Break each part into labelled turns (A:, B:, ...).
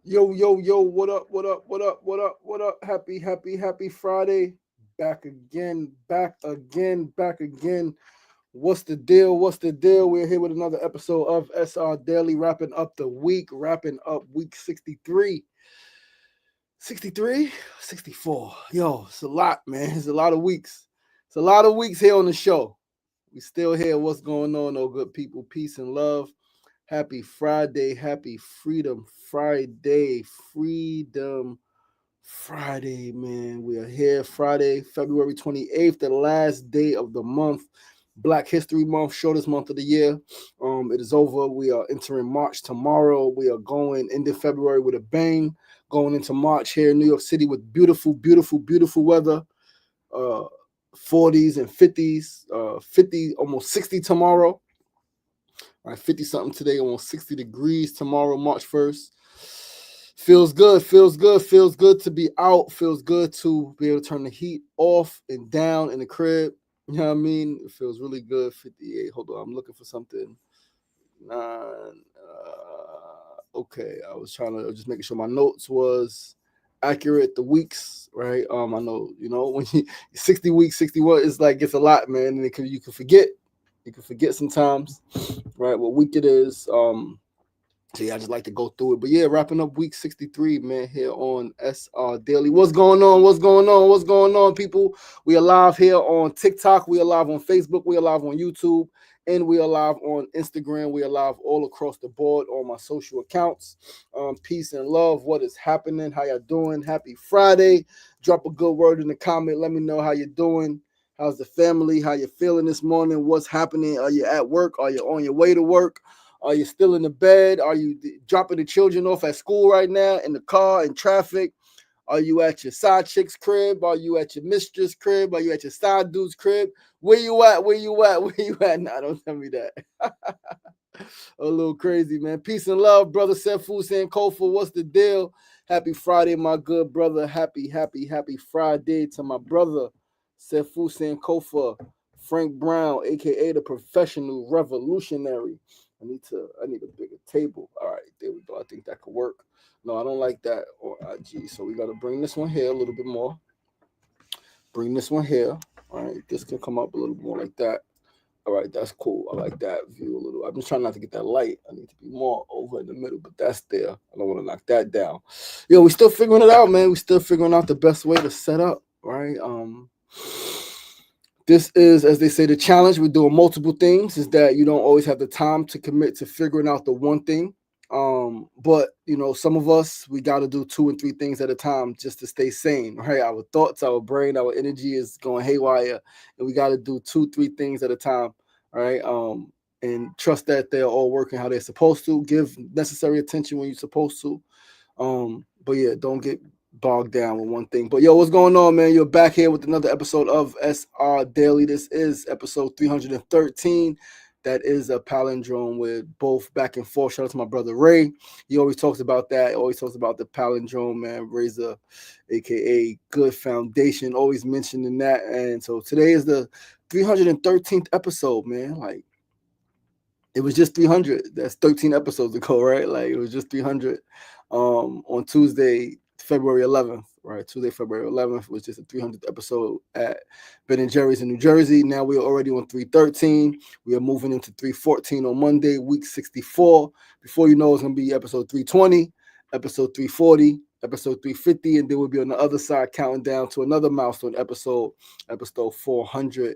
A: Yo, yo, yo, what up, what up, what up, what up, what up? Happy Friday. Back again, back again, back again. What's the deal? What's the deal? We're here with another episode of SR Daily, wrapping up the week, wrapping up week 63. 63? 64. Yo, it's a lot, man. It's a lot of weeks. It's a lot of weeks here on the show. We still here. What's going on, oh good people? Peace and love. Happy Friday. Happy Freedom Friday. Freedom Friday, man. We are here Friday, February 28th, the last day of the month. Black History Month, shortest month of the year. It is over. We are entering March tomorrow. We are going into February with a bang. Going into March here in New York City with beautiful, beautiful, beautiful weather. Uh, 40s and 50s, 50, almost 60 tomorrow. All right, 50 something today, almost 60 degrees tomorrow, March 1st. Feels good, feels good, feels good to be out. Feels good to be able to turn the heat off and down in the crib. You know what I mean? It feels really good. 58. Hold on, I'm looking for something. Nine. Okay, I was trying to just making sure my notes was accurate. The weeks, right? I know, when you 60 weeks, 61 is like it's a lot, man, and you can forget. You can forget sometimes, right? What week it is. So yeah, I just like to go through it. But yeah, wrapping up week 63, man, here on SR Daily. What's going on? What's going on? What's going on, people? We are live here on TikTok. We are live on Facebook. We are live on YouTube. And we are live on Instagram. We are live all across the board on my social accounts. Peace and love. What is happening? How y'all doing? Happy Friday. Drop a good word in the comment. Let me know how you're doing. How's the family? How you feeling this morning? What's happening? Are you at work? Are you on your way to work? Are you still in the bed? Are you dropping the children off at school right now, in the car, in traffic? Are you at your side chick's crib? Are you at your mistress' crib? Are you at your side dude's crib? Where you at? Where you at? Where you at? Nah, don't tell me that. A little crazy, man. Peace and love, brother Sefu Sankofa. What's the deal? Happy Friday, my good brother. Happy Friday to my brother Sefu Sankofa, Frank Brown, aka the professional revolutionary. I need a bigger table. All right, there we go. I think that could work. No, I don't like that or IG. So we gotta bring this one here a little bit more. Bring this one here. All right, this can come up a little more like that. All right, that's cool. I like that view a little. I've been trying not to get that light. I need to be more over in the middle, but that's there. I don't want to knock that down. Yo, we still figuring it out, man. We still figuring out the best way to set up, right? This is, as they say, the challenge. We're doing multiple things. Is that you don't always have the time to commit to figuring out the one thing. But some of us we got to do two and three things at a time just to stay sane, right? Our thoughts, our brain, our energy is going haywire, and we got to do two, three things at a time, right? And trust that they're all working how they're supposed to. Give necessary attention when you're supposed to. But yeah, don't get bogged down with one thing. But yo, what's going on, man? You're back here with another episode of SR Daily. This is episode 313. That is a palindrome with both back and forth. Shout out to my brother Ray. He always talks about that. Always talks about the palindrome, man. Razor, aka Good Foundation. Always mentioning that. And so today is the 313th episode, man. Like it was just 300. That's 13 episodes ago, right? Like it was just 300 on Tuesday, February 11th, right? Tuesday, February 11th was just a 300th episode at Ben and Jerry's in New Jersey. Now we are already on 313. We are moving into 314 on Monday, week 64. Before you know, it's going to be episode 320, episode 340, episode 350, and then we'll be on the other side counting down to another milestone episode 400.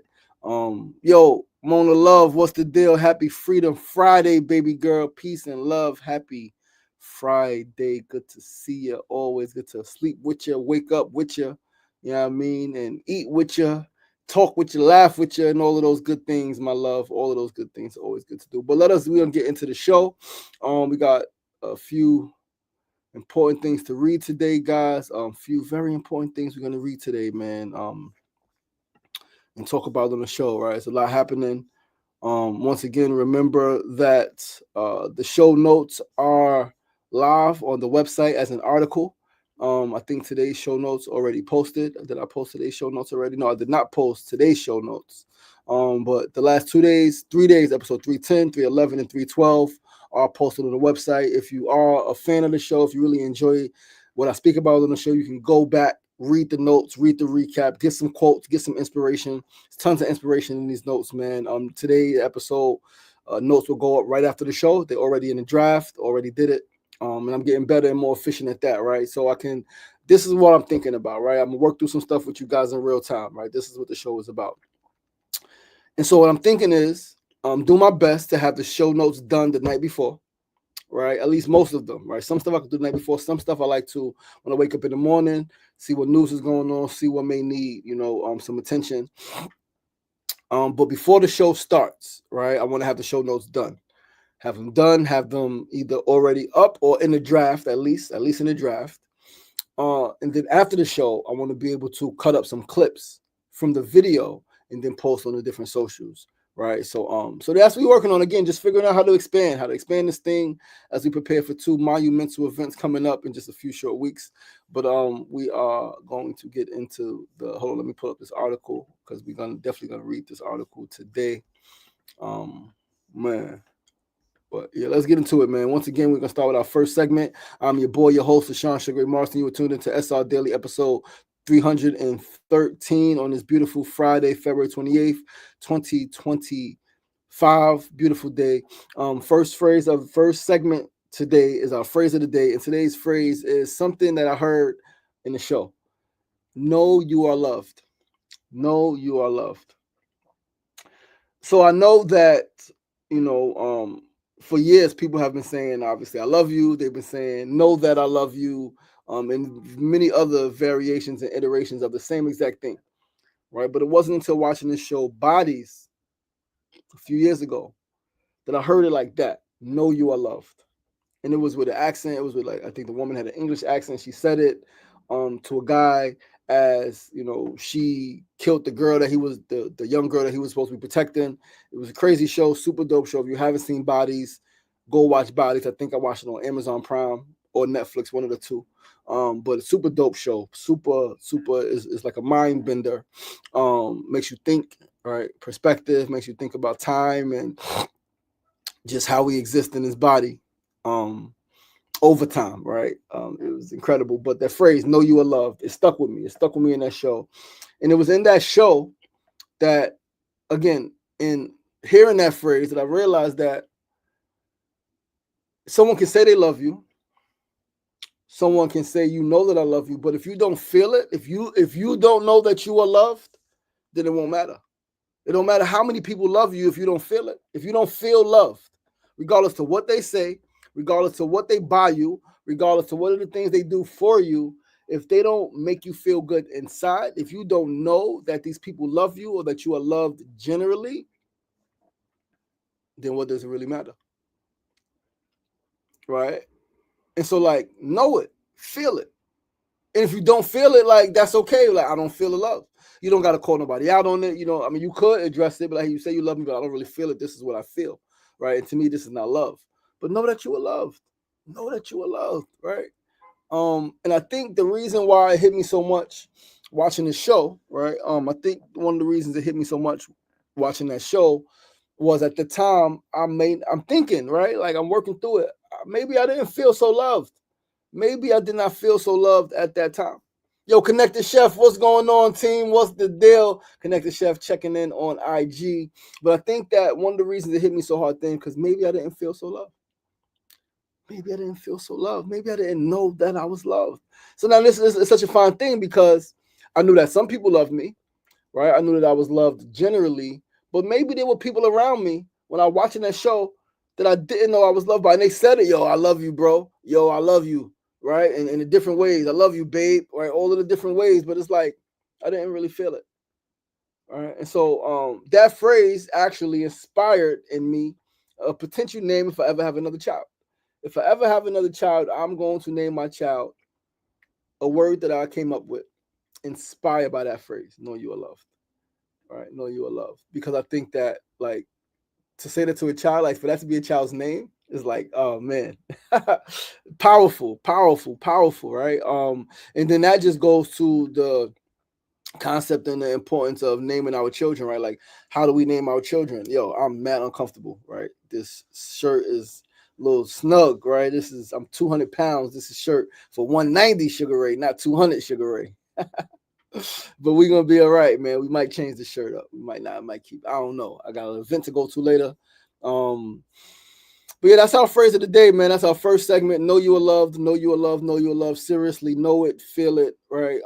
A: Yo, Mona Love, what's the deal? Happy Freedom Friday, baby girl. Peace and love. Happy Friday. Good to see you. Always good to sleep with you, wake up with you. You know what I mean? And eat with you, talk with you, laugh with you, and all of those good things, my love. All of those good things are always good to do. But we're gonna get into the show. We got a few important things to read today, guys. Few very important things we're gonna read today, man. And talk about on the show, right? It's a lot happening. Once again, remember that the show notes are live on the website as an article. I think today's show notes already posted. Did I post today's show notes already? No, I did not post today's show notes. But the last 2 days, 3 days, episode 310, 311, and 312 are posted on the website. If you are a fan of the show, if you really enjoy what I speak about on the show, you can go back, read the notes, read the recap, get some quotes, get some inspiration. There's tons of inspiration in these notes, man. Today episode notes will go up right after the show. They're already in the draft, already did it. And I'm getting better and more efficient at that, right? So this is what I'm thinking about, right? I'm gonna work through some stuff with you guys in real time, right? This is what the show is about. And so what I'm thinking is do my best to have the show notes done the night before, right? At least most of them, right? Some stuff I can do the night before. Some stuff I like to, when I wake up in the morning, see what news is going on, see what may need, some attention. But before the show starts, right, I want to have the show notes done. Have them done, have them either already up or in the draft, at least in the draft. And then after the show, I want to be able to cut up some clips from the video and then post on the different socials, right? So that's what we're working on. Again, just figuring out how to expand this thing as we prepare for 2 monumental events coming up in just a few short weeks. But we are going to get into hold on, let me pull up this article because we're definitely gonna read this article today. Man. But yeah, let's get into it, man. Once again, we're gonna start with our first segment. I'm your boy, your host, Sean Sugar Marston. You were tuned into SR Daily episode 313 on this beautiful Friday, February 28th, 2025. Beautiful day. First phrase of the first segment today is our phrase of the day, and today's phrase is something that I heard in the show. Know you are loved. Know you are loved. So I know that for years people have been saying, obviously, I love you. They've been saying, know that I love you, and many other variations and iterations of the same exact thing, right? But it wasn't until watching this show Bodies a few years ago that I heard it like that. Know you are loved. And it was with an accent. It was with, like, I think the woman had an English accent. She said it to a guy as, she killed the girl that he was, the young girl that he was supposed to be protecting. It was a crazy show, super dope show. If you haven't seen Bodies, go watch Bodies. I think I watched it on Amazon Prime or Netflix, one of the two. But super dope show. Super is like a mind bender. Makes you think, right? Perspective, makes you think about time and just how we exist in this body. Over time, right? It was incredible. But that phrase, know you are loved, it stuck with me. It stuck with me in that show. And it was in that show that, again, in hearing that phrase, that I realized that someone can say they love you. Someone can say, you know that I love you. But if you don't feel it, if you don't know that you are loved, then it won't matter. It don't matter how many people love you if you don't feel it. If you don't feel loved, regardless to what they say, regardless to what they buy you, regardless to what are the things they do for you, if they don't make you feel good inside, if you don't know that these people love you or that you are loved generally, then what does it really matter? Right? And so, like, know it, feel it. And if you don't feel it, like, that's okay. Like, I don't feel the love. You don't got to call nobody out on it. I mean, you could address it, but like, you say you love me, but I don't really feel it. This is what I feel, right? And to me, this is not love. But know that you are loved. Know that you are loved, right? And I think the reason why it hit me so much watching the show, right? I think one of the reasons it hit me so much watching that show was at the time I'm thinking, right? Like, I'm working through it. Maybe I didn't feel so loved. Maybe I did not feel so loved at that time. Yo, Connected Chef, what's going on, team? What's the deal? Connected Chef checking in on IG. But I think that one of the reasons it hit me so hard then, because maybe I didn't feel so loved. Maybe I didn't feel so loved. Maybe I didn't know that I was loved. So now this is such a fine thing because I knew that some people loved me, right? I knew that I was loved generally, but maybe there were people around me when I was watching that show that I didn't know I was loved by. And they said it, yo, I love you, bro. Yo, I love you, right? And in the different ways. I love you, babe, right? All of the different ways, but it's like, I didn't really feel it. All right. And so that phrase actually inspired in me a potential name if I ever have another child. If I ever have another child, I'm going to name my child a word that I came up with, inspired by that phrase, know you are loved. All right, know you are loved. Because I think that, like, to say that to a child, like, for that to be a child's name is like, oh man, powerful, right? And then that just goes to the concept and the importance of naming our children, right? Like, how do we name our children? Yo, I'm mad uncomfortable, right? This shirt is little snug, right? I'm 200 pounds. This is shirt for 190 Sugar Ray, not 200 Sugar Ray. But we're gonna be all right, man. We might change the shirt up. We might not. I might keep. I don't know. I got an event to go to later. But yeah, that's our phrase of the day, man. That's our first segment. Know you are loved. Know you are loved. Know you are loved. Seriously, know it, feel it, right?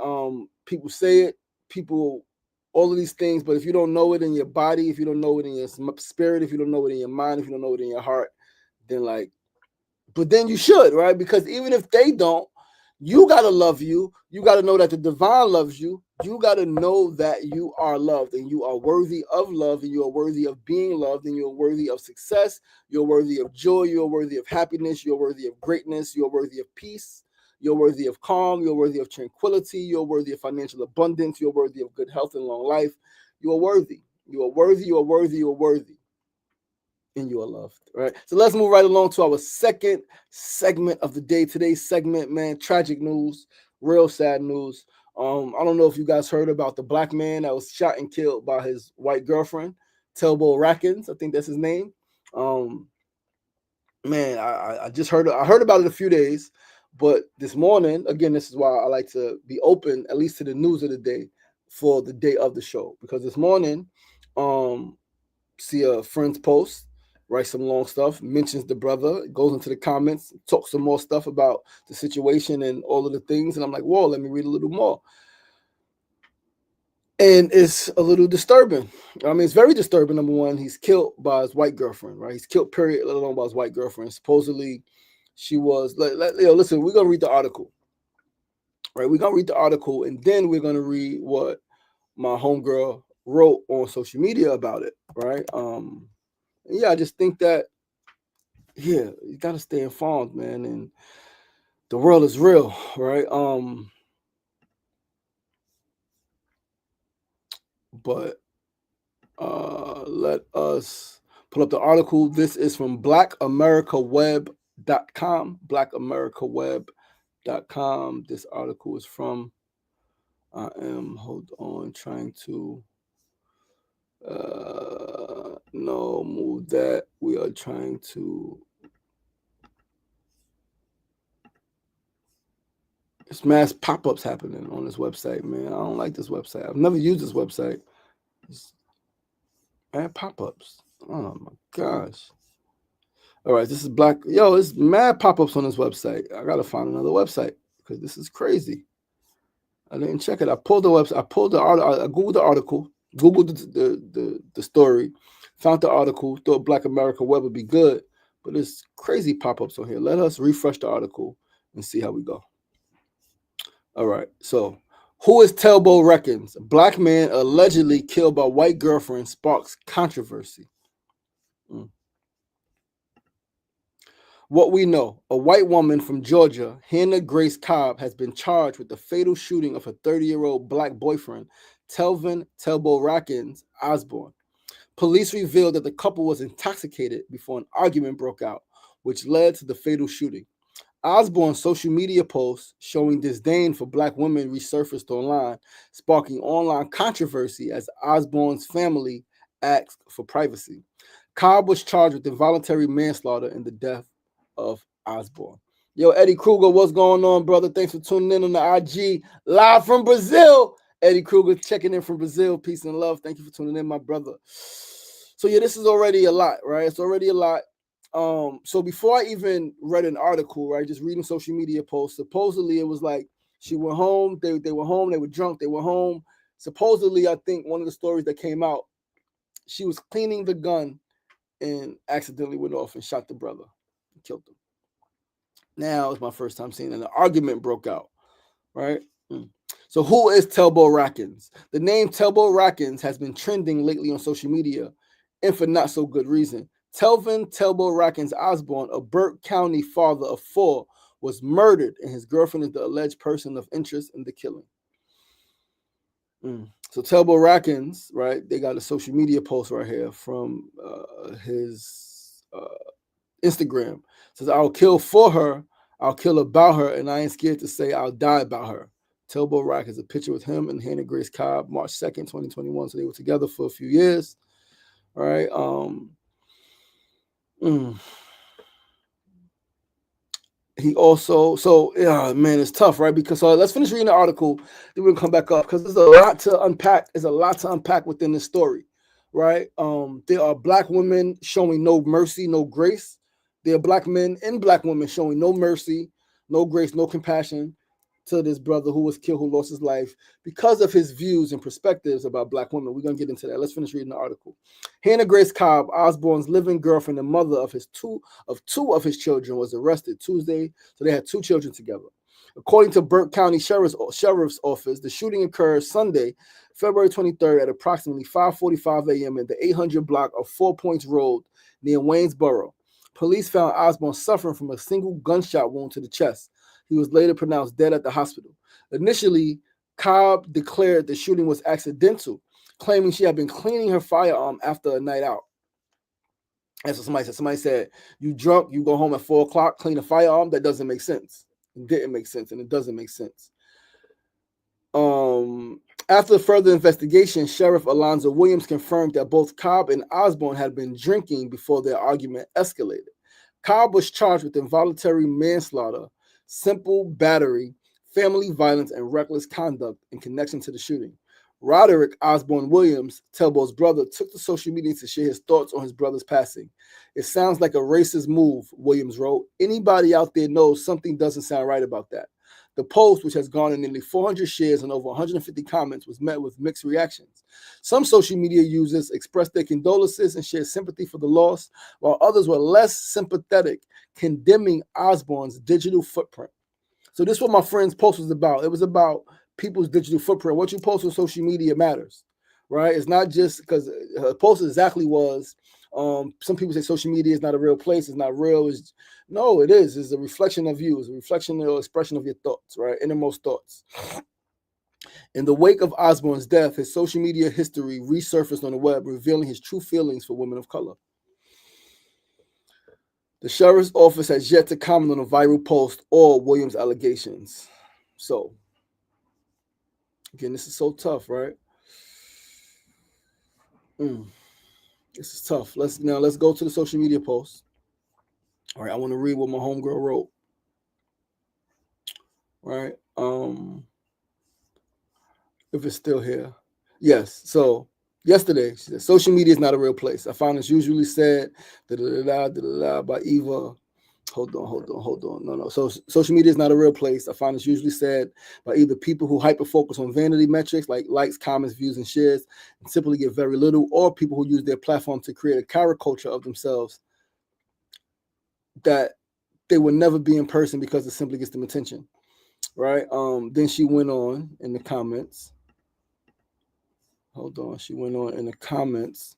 A: People say it. People, all of these things. But if you don't know it in your body, if you don't know it in your spirit, if you don't know it in your mind, if you don't know it in your heart, then but then you should, right? Because even if they don't, you got to love you. You got to know that the divine loves you. You got to know that you are loved and you are worthy of love and you are worthy of being loved and you're worthy of success. You're worthy of joy. You're worthy of happiness. You're worthy of greatness. You're worthy of peace. You're worthy of calm. You're worthy of tranquility. You're worthy of financial abundance. You're worthy of good health and long life. You are worthy. You are worthy. You are worthy. You are worthy. And you are loved. Right. So let's move right along to our second segment of the day. Today's segment, man, tragic news, real sad news. I don't know if you guys heard about the black man that was shot and killed by his white girlfriend, Telbo Rackins. I think that's his name. Man, I just heard about it a few days, but this morning, again, this is why I like to be open, at least to the news of the day for the day of the show. Because this morning, see a friend's post, writes some long stuff, mentions the brother, goes into the comments, talks some more stuff about the situation and all of the things. And I'm like, whoa, let me read a little more. And it's a little disturbing. I mean, it's very disturbing. Number one, he's killed by his white girlfriend, right? He's killed, period, let alone by his white girlfriend. Supposedly, she was, listen, we're going to read the article, right? We're going to read the article, and then we're going to read what my homegirl wrote on social media about it, right? Yeah, I just think that, yeah, you got to stay informed, man. And the world is real, right? But let us pull up the article. This is from blackamericaweb.com. Blackamericaweb.com. This article is from, hold on, trying to, no, move that. We are trying to, there's mass pop-ups happening on this website, man. I don't like this website. I've never used this website. Mad pop-ups. Oh my gosh. All right, this is black. Yo, it's mad pop-ups on this website. I gotta find another website because this is crazy. I didn't check it. I pulled the website. I pulled the article. I googled the article. Googled the story. Found the article. Thought Black America Web would be good, but there's crazy pop-ups on here. Let us refresh the article and see how we go. All right. So, who is Telbo Reckons? Black man allegedly killed by white girlfriend sparks controversy. What we know, a white woman from Georgia, Hannah Grace Cobb, has been charged with the fatal shooting of her 30-year-old black boyfriend, Telvin Telbo Rackins Osborne. Police revealed that the couple was intoxicated before an argument broke out, which led to the fatal shooting. Osborne's social media posts showing disdain for black women resurfaced online, sparking online controversy as Osborne's family asked for privacy. Cobb was charged with involuntary manslaughter in the death of Osborne. Yo, Eddie Kruger, what's going on, brother? Thanks for tuning in on the IG live from Brazil. Eddie Kruger checking in from Brazil. Peace and love. Thank you for tuning in, my brother. So yeah, this is already a lot, right? It's already a lot. So before I even read an article, right, just reading social media posts, supposedly it was like she went home, they were home, they were drunk, they were home. Supposedly, I think one of the stories that came out, she was cleaning the gun and accidentally went off and shot the brother and killed him. Now it's my first time seeing an argument broke out, right? So who is Telbo Rackins? The name Telbo Rackins has been trending lately on social media, and for not so good reason. Telvin Telbo Rackins Osborne, a Burke County father of 4, was murdered, and his girlfriend is the alleged person of interest in the killing. So Telbo Rackins, right? They got a social media post right here from his Instagram. It says, "I'll kill for her, I'll kill about her, and I ain't scared to say I'll die about her." Telbo Rack is a picture with him and Hannah Grace Cobb, March 2nd, 2021. So they were together for a few years. All right. he also, so yeah, man, it's tough, right? Because let's finish reading the article, then we'll come back up because there's a lot to unpack. There's a lot to unpack within this story, right? There are black women showing no mercy, no grace. There are black men and black women showing no mercy, no grace, no compassion to this brother who was killed, who lost his life because of his views and perspectives about black women. We're gonna get into that. Let's finish reading the article. Hannah Grace Cobb, Osborne's living girlfriend and mother of two of his children, was arrested Tuesday. So they had two children together. According to Burke County Sheriff's Office, the shooting occurred Sunday, February 23rd at approximately 5:45 a.m. in the 800 block of Four Points Road near Waynesboro. Police found Osborne suffering from a single gunshot wound to the chest. He was later pronounced dead at the hospital. Initially, Cobb declared the shooting was accidental, claiming she had been cleaning her firearm after a night out. That's what somebody said. Somebody said, you drunk, you go home at 4 o'clock, clean a firearm. That doesn't make sense. It didn't make sense, and it doesn't make sense. After further investigation, Sheriff Alonzo Williams confirmed that both Cobb and Osborne had been drinking before their argument escalated. Cobb was charged with involuntary manslaughter, simple battery, family violence, and reckless conduct in connection to the shooting. Roderick Osborne Williams, Telbo's brother, took to social media to share his thoughts on his brother's passing. It sounds like a racist move, Williams wrote. Anybody out there knows something doesn't sound right about that. The post, which has garnered nearly 400 shares and over 150 comments, was met with mixed reactions. Some social media users expressed their condolences and shared sympathy for the loss, while others were less sympathetic, condemning Osborne's digital footprint. So this is what my friend's post was about. It was about people's digital footprint. What you post on social media matters, right? It's not just because her post exactly was, some people say social media is not a real place. It's not real. No, it is. It's a reflection of you. It's a reflection or expression of your thoughts, right? Innermost thoughts. In the wake of Osborne's death, his social media history resurfaced on the web, revealing his true feelings for women of color. The sheriff's office has yet to comment on a viral post or Williams' allegations. So, again, this is so tough, right? This is tough. Let's go to the social media post. All right, I want to read what my homegirl wrote. Right. If it's still here. Yes. So yesterday, she said, social media is not a real place. I found it's usually said by Eva. Hold on. No. So social media is not a real place. I find it's usually said by either people who hyper focus on vanity metrics like likes, comments, views, and shares, and simply get very little, or people who use their platform to create a caricature of themselves that they will never be in person because it simply gets them attention. Right. Then she went on in the comments. Hold on. She went on in the comments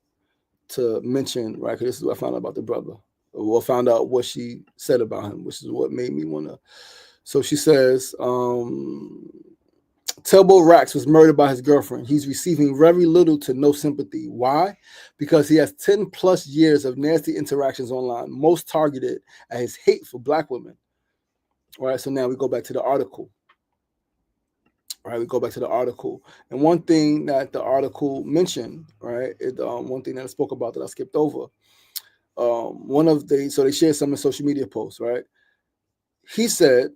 A: to mention, right? Because this is what I found out about the brother. Or found out what she said about him, which is what made me want to. So she says, Telbo Rax was murdered by his girlfriend. He's receiving very little to no sympathy. Why? Because he has 10 plus years of nasty interactions online, most targeted at his hate for black women. All right, so now we go back to the article. Right, we go back to the article, and one thing that the article mentioned, right, one thing that I spoke about that I skipped over. So they shared some in social media posts, right? He said,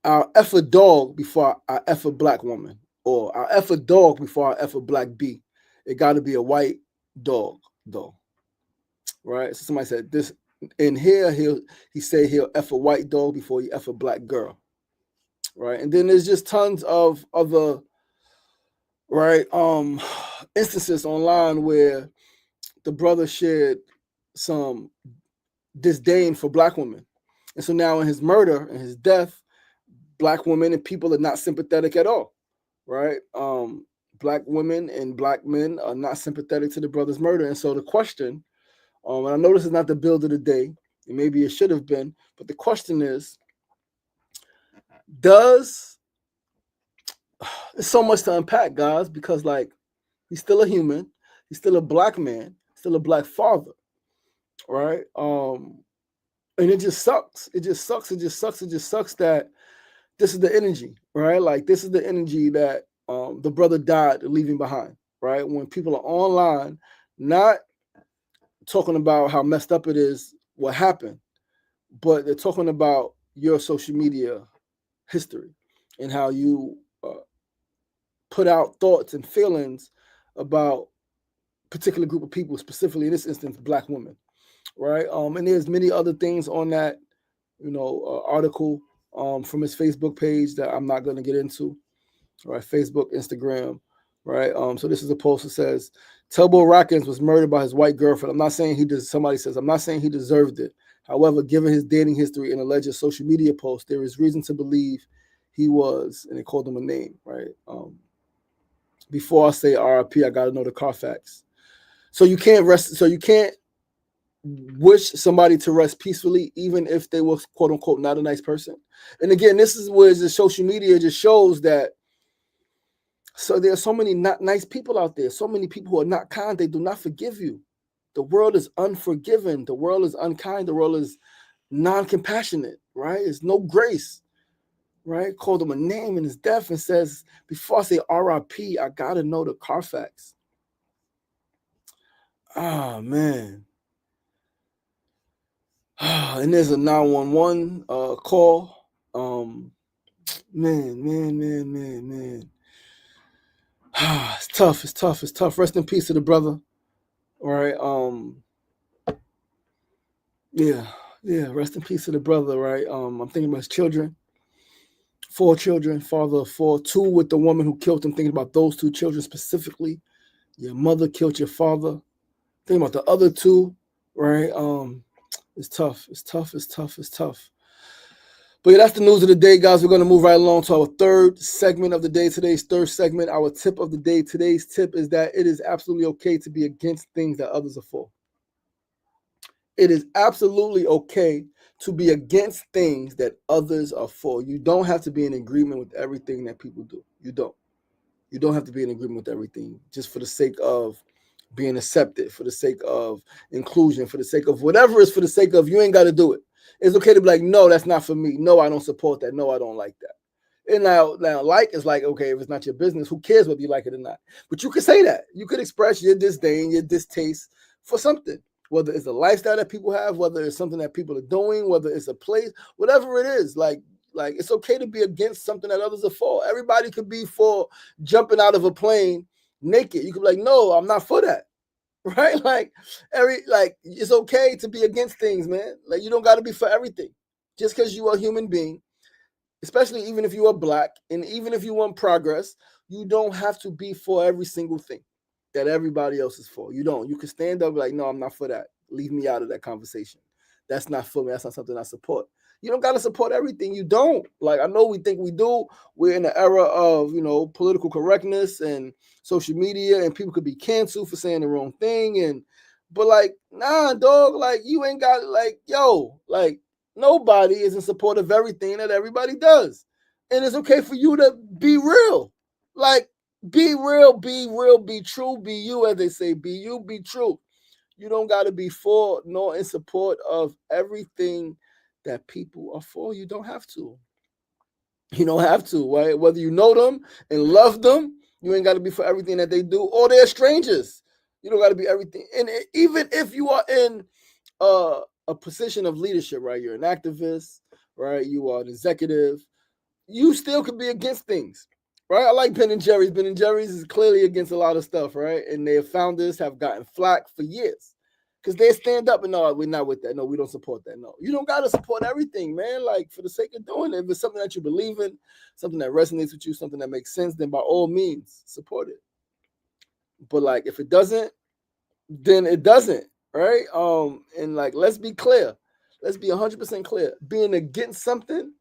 A: "I'll F a dog before I F a black woman, or I'll F a dog before I F a black B. It got to be a white dog, though." Right? So somebody said this in here. He said he'll F a white dog before he F a black girl. Right, and then there's just tons of other instances online where the brother shared some disdain for black women, and so now in his murder and his death, black women and people are not sympathetic at all, right? Black women and black men are not sympathetic to the brother's murder, and so the question, and I know this is not the build of the day, and maybe it should have been, but the question is, there's so much to unpack, guys, because he's still a human, he's still a black man, still a black father, right? And it just sucks. It just sucks that this is the energy, right? This is the energy that the brother died leaving behind, right? When people are online, not talking about how messed up it is, what happened, but they're talking about your social media history and how you put out thoughts and feelings about a particular group of people, specifically in this instance, Black women, right? And there's many other things on that, article from his Facebook page that I'm not going to get into, right? Facebook, Instagram, right? So this is a post that says, Tubbo Rackens was murdered by his white girlfriend. I'm not saying he does. Somebody says, I'm not saying he deserved it. However, given his dating history and alleged social media posts, there is reason to believe he was, and they called him a name, right? Before I say RIP, I got to know the Carfax. So you can't rest. So you can't wish somebody to rest peacefully, even if they were quote unquote not a nice person. And again, this is where the social media just shows that. So there are so many not nice people out there. So many people who are not kind. They do not forgive you. The world is unforgiving. The world is unkind. The world is non-compassionate, right? There's no grace, right? Called him a name in his death and says, before I say RIP, I got to know the Carfax. Ah, man. And there's a 911 call. Man. It's tough. Rest in peace to the brother. All right. Yeah. Rest in peace to the brother, right? I'm thinking about his children. 4 children, father of 4, 2 with the woman who killed him. Thinking about those 2 children specifically. Your mother killed your father. Thinking about the other 2, right? It's tough. But yeah, that's the news of the day, guys. We're going to move right along to our third segment of the day. Today's third segment, our tip of the day. Today's tip is that it is absolutely okay to be against things that others are for. It is absolutely okay to be against things that others are for. You don't have to be in agreement with everything that people do. You don't. You don't have to be in agreement with everything just for the sake of being accepted, for the sake of inclusion, for the sake of whatever is for the sake of, you ain't got to do it. It's okay to be like, no, that's not for me. No, I don't support that. No, I don't like that. And now like is like, okay, if it's not your business, who cares whether you like it or not? But you can say that. You could express your disdain, your distaste for something, whether it's a lifestyle that people have, whether it's something that people are doing, whether it's a place, whatever it is. Like it's okay to be against something that others are for. Everybody could be for jumping out of a plane naked. You could be like, no, I'm not for that. Right? It's okay to be against things, man. Like, you don't got to be for everything. Just because you are a human being, especially even if you are Black, and even if you want progress, you don't have to be for every single thing that everybody else is for. You don't. You can stand up like, no, I'm not for that. Leave me out of that conversation. That's not for me. That's not something I support. You don't got to support everything. You don't. Like, I know we think we do. We're in the era of, political correctness and social media, and people could be canceled for saying the wrong thing. But like, nah, dog, like, you ain't got, like, nobody is in support of everything that everybody does. And it's okay for you to be real. Like, be real, be true, be you, as they say. Be you, be true. You don't got to be for nor in support of everything that people are for. You don't have to. You don't have to, right? Whether you know them and love them, you ain't got to be for everything that they do, or they're strangers. You don't got to be everything. And even if you are in a position of leadership, right? You're an activist, right? You are an executive. You still could be against things, right? I like Ben and Jerry's. Ben and Jerry's is clearly against a lot of stuff, right? And their founders have gotten flack for years because they stand up and no, we're not with that. No, we don't support that. No, you don't got to support everything, man. Like, for the sake of doing it, if it's something that you believe in, something that resonates with you, something that makes sense, then by all means, support it. But like, if it doesn't, then it doesn't, right? And like, let's be clear. Let's be 100% clear. Being against something,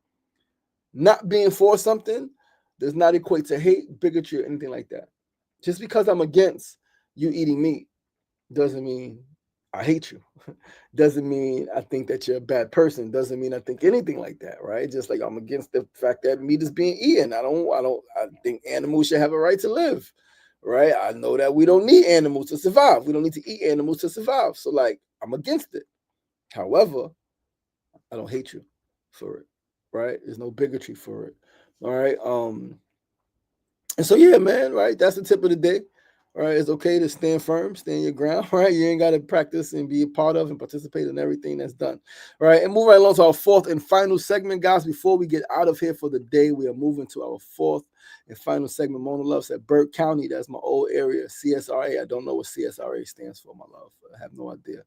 A: not being for something, does not equate to hate, bigotry, or anything like that. Just because I'm against you eating meat doesn't mean I hate you. Doesn't mean I think that you're a bad person. Doesn't mean I think anything like that, right? Just like I'm against the fact that meat is being eaten. I think animals should have a right to live, right? I know that we don't need animals to survive. We don't need to eat animals to survive. So like, I'm against it. However, I don't hate you for it, right? There's no bigotry for it. All right. And so yeah, man, right? That's the tip of the day. right? It's okay to stand firm, stand your ground, right? You ain't got to practice and be a part of and participate in everything that's done, right? And move right along to our fourth and final segment, guys. Before we get out of here for the day, we are moving to our fourth and final segment. Mona Love said Burke County, that's my old area. CSRA, I don't know what CSRA stands for, my love. I have no idea.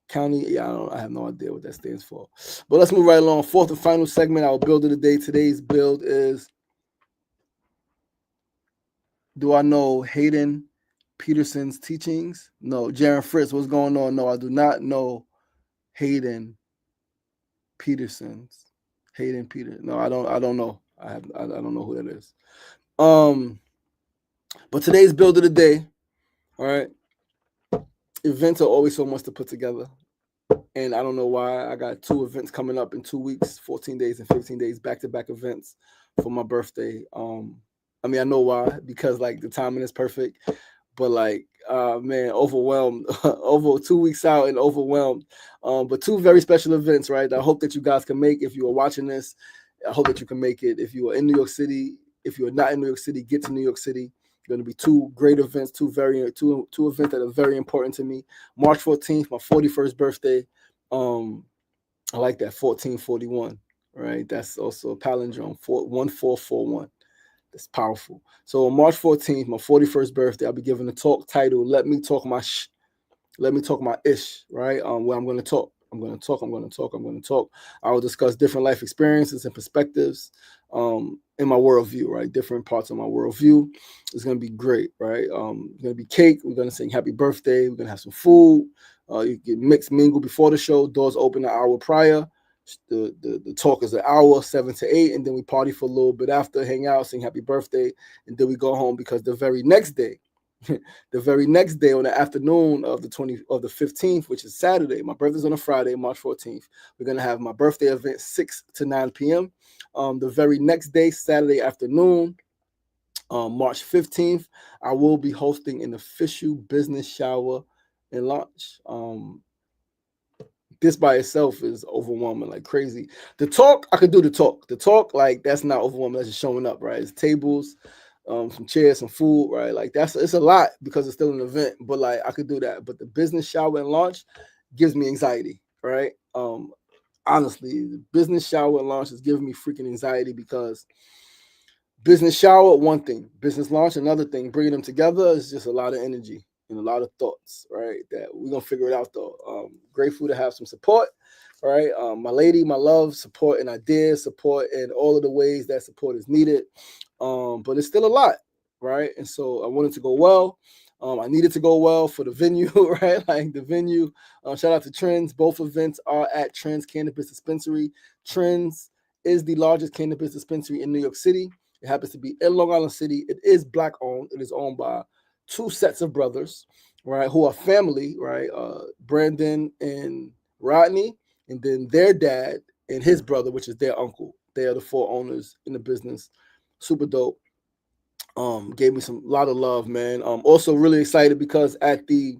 A: County, yeah, I have no idea what that stands for. But let's move right along. Fourth and final segment, our build of the day. Today's build is, do I know Hayden Peterson's teachings? No. Jaron Fritz, what's going on? No, I do not know Hayden Peterson's. Hayden Peter. No, I don't know. I don't know who that is. But today's build of the day, all right. Events are always so much to put together. And I don't know why. I got 2 events coming up in 2 weeks, 14 days and 15 days, back-to-back events for my birthday. I mean, I know why, because like the timing is perfect, but like, man, overwhelmed, over 2 weeks out and overwhelmed. But 2 very special events, right? I hope that you guys can make. If you are watching this, I hope that you can make it. If you are in New York City, if you are not in New York City, get to New York City. Going to be 2 great events, two events that are very important to me. March 14th, my 41st birthday. I like that 1441, right? That's also a palindrome, 1441. That's powerful. So on March 14th, my 41st birthday, I'll be giving a talk titled "Let Me Talk My Let Me Talk My Ish," right? Where I'm going to talk. I'm going to talk. I will discuss different life experiences and perspectives in my worldview, right? Different parts of my worldview. It's going to be great, right? It's going to be cake. We're going to sing happy birthday. We're going to have some food. You get mixed mingle before the show. Doors open an hour prior. The talk is an hour, 7 to 8, and then we party for a little bit after, hang out, sing happy birthday, and then we go home because the very next day on the afternoon of the 15th, which is Saturday, my birthday's on a Friday, March 14th. We're gonna have my birthday event 6 to 9 p.m. The very next day, Saturday afternoon, March 15th, I will be hosting an official business shower and launch. This by itself is overwhelming, like crazy. The talk, I could do the talk. The talk, like that's not overwhelming. That's just showing up, right? It's tables, some chairs, some food, right? Like it's a lot because it's still an event, but like I could do that. But the business shower and launch gives me anxiety, right? Honestly, the business shower and launch is giving me freaking anxiety because business shower, one thing, business launch, another thing. Bringing them together is just a lot of energy and a lot of thoughts, right? That we're gonna figure it out though. Grateful to have some support, right? My lady, my love, support and ideas, support in all of the ways that support is needed. But it's still a lot, right? And so I wanted to go well. I needed to go well for the venue, right? Like the venue. Shout out to Trends. Both events are at Trends Cannabis Dispensary. Trends is the largest cannabis dispensary in New York City. It happens to be in Long Island City. It is Black owned. It is owned by 2 sets of brothers, right, who are family, right? Brandon and Rodney, and then their dad and his brother, which is their uncle. They are the 4 owners in the business. Super dope. Gave me a lot of love, man. Also really excited because at the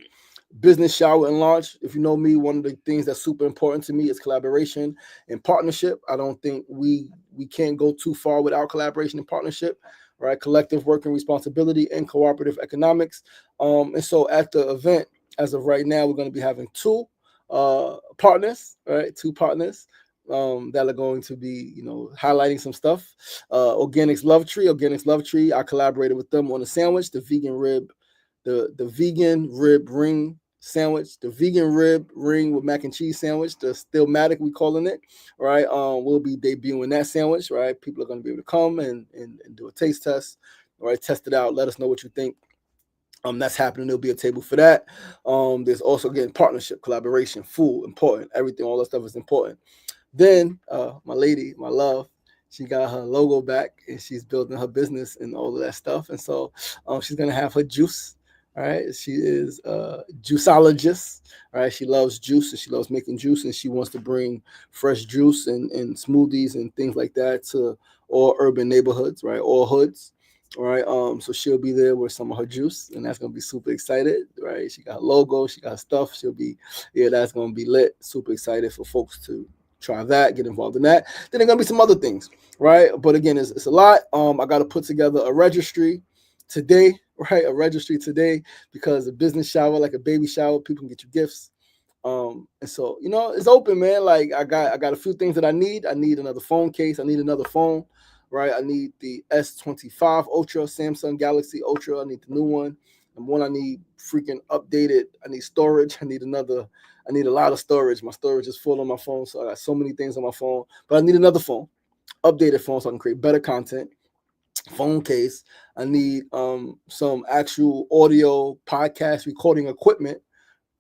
A: business shower and launch, if you know me, one of the things that's super important to me is collaboration and partnership. I don't think we can't go too far without collaboration and partnership, right? Collective work and responsibility and cooperative economics. And so at the event, as of right now, we're going to be having 2 partners, right? 2 partners that are going to be, highlighting some stuff. Organics Love Tree. I collaborated with them on a sandwich, the vegan rib ring sandwich, the vegan rib ring with mac and cheese sandwich, the Stillmatic we calling it, right? We'll be debuting that sandwich, right? People are going to be able to come and do a taste test, right? Test it out. Let us know what you think. That's happening. There'll be a table for that. There's also, again, partnership, collaboration, food, important. Everything, all that stuff is important. Then my lady, my love, she got her logo back and she's building her business and all of that stuff. And so she's going to have her juice. All right. She is a juiceologist. All right. She loves juice and she loves making juice and she wants to bring fresh juice and smoothies and things like that to all urban neighborhoods, right? All hoods. All right. So she'll be there with some of her juice and that's going to be super excited. Right. She got her logo. She got her stuff. That's going to be lit. Super excited for folks to try that, get involved in that. Then there are going to be some other things, right? But again, it's a lot. I got to put together a registry today, right? A registry today, because a business shower, like a baby shower, people can get you gifts. And so, it's open, man. Like I got a few things that I need. I need another phone case. I need another phone, right? I need the S25 Ultra, Samsung Galaxy Ultra. I need the new one. And one, I need freaking updated. I need storage. I need a lot of storage. My storage is full on my phone, so I got so many things on my phone. But I need another phone, updated phone, so I can create better content. Phone case. I need some actual audio podcast recording equipment,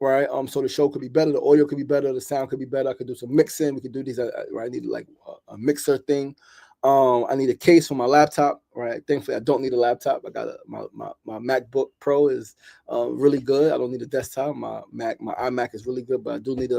A: right? So the show could be better, the audio could be better, the sound could be better. I could do some mixing. We could do these. Right? I need like a mixer thing. I need a case for my laptop, right? Thankfully, I don't need a laptop. I got my MacBook Pro is really good. I don't need a desktop. My iMac is really good, but I do need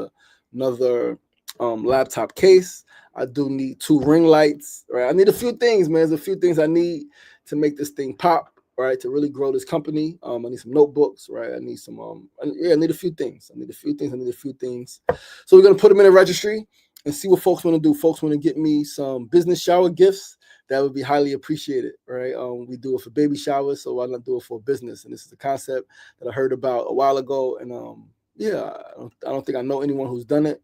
A: another laptop case. I do need 2 ring lights, right? I need a few things, man. There's a few things I need to make this thing pop, right? To really grow this company. I need some notebooks, right? I need some, I need a few things. I need a few things. So we're going to put them in a registry and see what folks want to do. Folks want to get me some business shower gifts. That would be highly appreciated, right? We do it for baby showers, so why not do it for business? And this is a concept that I heard about a while ago. And I don't think I know anyone who's done it.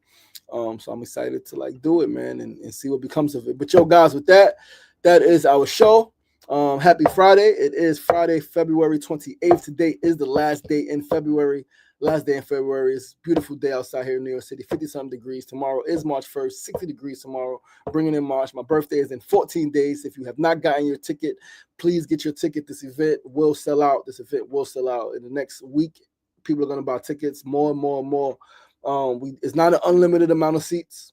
A: So I'm excited to like do it, man, and see what becomes of it. But yo, guys, with that is our show. Happy Friday. It is Friday, February 28th. Today is the last day in February. It's a beautiful day outside here in New York City, 50-something degrees. Tomorrow is March 1st, 60 degrees tomorrow, bringing in March. My birthday is in 14 days. If you have not gotten your ticket, please get your ticket. This event will sell out. In the next week. People are going to buy tickets more and more and more. It's not an unlimited amount of seats,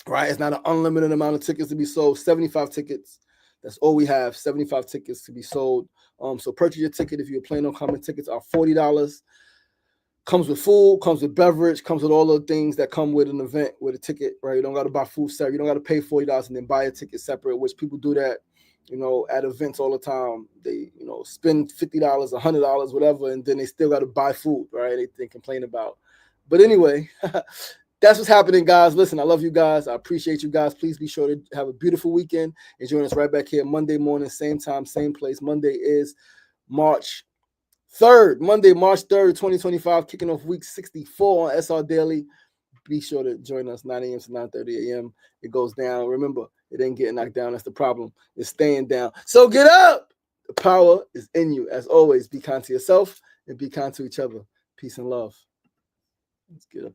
A: right? It's not an unlimited amount of tickets to be sold. 75 tickets. That's all we have. 75 tickets to be sold. So purchase your ticket if you're planning on coming. Tickets are $40. Comes with food, comes with beverage, comes with all the things that come with an event with a ticket, right? You don't got to buy food separate. You don't got to pay $40 and then buy a ticket separate, which people do that, at events all the time. They, spend $50, $100, whatever, and then they still got to buy food, right? They complain about. But anyway, that's what's happening, guys. Listen, I love you guys. I appreciate you guys. Please be sure to have a beautiful weekend and join us right back here Monday morning, same time, same place. Monday is March 3rd, 2025, kicking off week 64 on SRDaily. Be sure to join us 9 a.m. to 9:30 a.m. It goes down. Remember, it ain't getting knocked down. That's the problem. It's staying down. So get up. The power is in you. As always, be kind to yourself and be kind to each other. Peace and love. Let's get up.